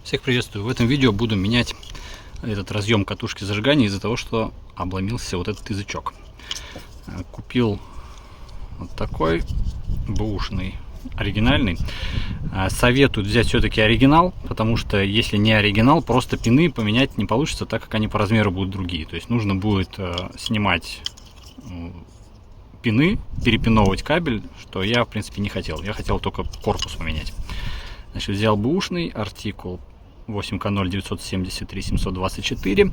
Всех приветствую! В этом видео буду менять этот разъем катушки зажигания из-за того, что обломился вот этот язычок. Купил вот такой бэушный, оригинальный. Советую взять все-таки оригинал, потому что если не оригинал, просто пины поменять не получится, так как они по размеру будут другие. То есть нужно будет снимать пины, перепиновывать кабель, что я в принципе не хотел. Я хотел только корпус поменять. Значит, взял бэушный артикул 8К0 973 724.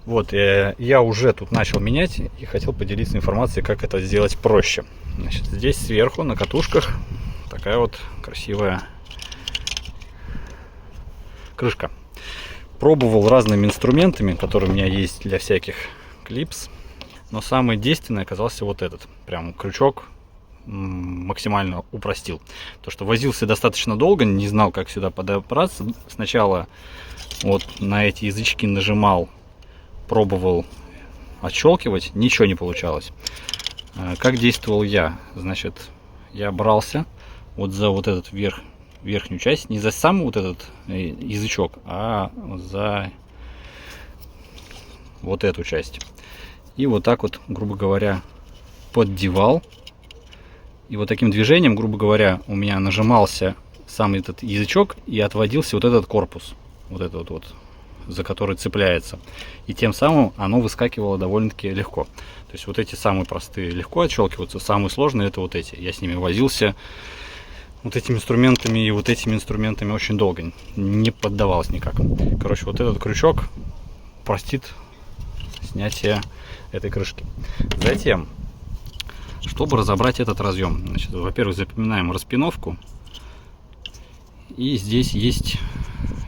Вот, я уже тут начал менять и хотел поделиться информацией, как это сделать проще. Значит, здесь сверху на катушках такая вот красивая крышка. Пробовал разными инструментами, которые у меня есть для всяких клипс, но самый действенный оказался вот этот. Прям крючок максимально упростил. То, что возился достаточно долго, не знал, как сюда подобраться. Сначала вот на эти язычки нажимал, пробовал отщелкивать, ничего не получалось. Как действовал я? Значит, я брался вот за вот этот верхнюю часть, не за сам вот этот язычок, а за вот эту часть. И вот так вот, грубо говоря, поддевал. И вот таким движением, грубо говоря, у меня нажимался сам этот язычок и отводился вот этот корпус, вот этот вот, за который цепляется. И тем самым оно выскакивало довольно-таки легко. То есть вот эти самые простые легко отщелкиваются, самые сложные это вот эти. Я с ними возился вот этими инструментами и вот этими инструментами очень долго. Не поддавалось никак. Короче, вот этот крючок простит снятие этой крышки. Затем, чтобы разобрать этот разъем, значит, во-первых, запоминаем распиновку. И здесь есть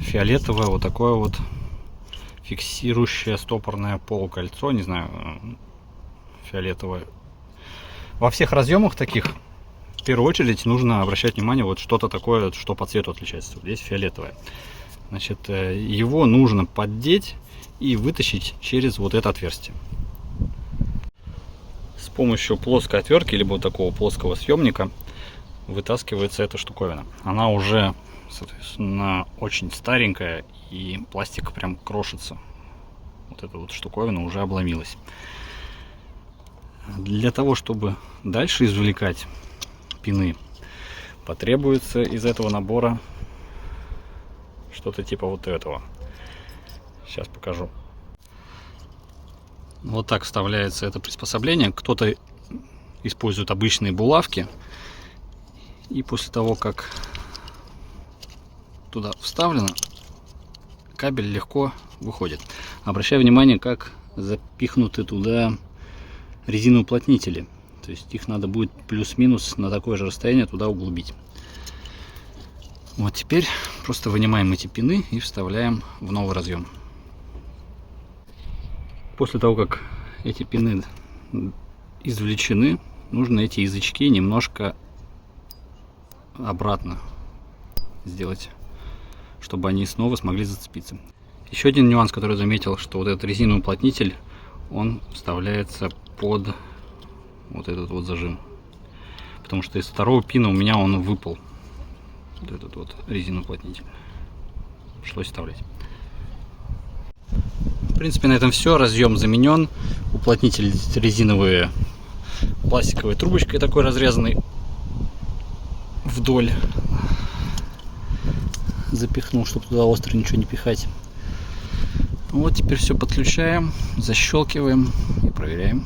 фиолетовое вот такое вот фиксирующее стопорное полукольцо, не знаю, фиолетовое. Во всех разъемах таких в первую очередь нужно обращать внимание вот что-то такое, что по цвету отличается. Здесь фиолетовое. Значит, его нужно поддеть и вытащить через вот это отверстие. С помощью плоской отвертки, либо вот такого плоского съемника вытаскивается эта штуковина. Она уже, соответственно, очень старенькая, и пластик прям крошится. Вот эта вот штуковина уже обломилась. Для того, чтобы дальше извлекать пины, потребуется из этого набора что-то типа вот этого. Сейчас покажу. Вот так вставляется это приспособление. Кто-то использует обычные булавки. И после того, как туда вставлено, кабель легко выходит. Обращаю внимание, как запихнуты туда резиноуплотнители. То есть их надо будет плюс-минус на такое же расстояние туда углубить. Вот теперь просто вынимаем эти пины и вставляем в новый разъем. После того, как эти пины извлечены, нужно эти язычки немножко обратно сделать, чтобы они снова смогли зацепиться. Еще один нюанс, который заметил, что вот этот резиновый уплотнитель, он вставляется под вот этот вот зажим. Потому что из второго пина у меня он выпал. Вот этот вот резиновый уплотнитель. Пришлось вставлять. В принципе, на этом все. Разъем заменен. Уплотнитель резиновые, пластиковой трубочкой такой разрезанный вдоль. Запихнул, чтобы туда остро ничего не пихать. Вот теперь все подключаем, защелкиваем и проверяем.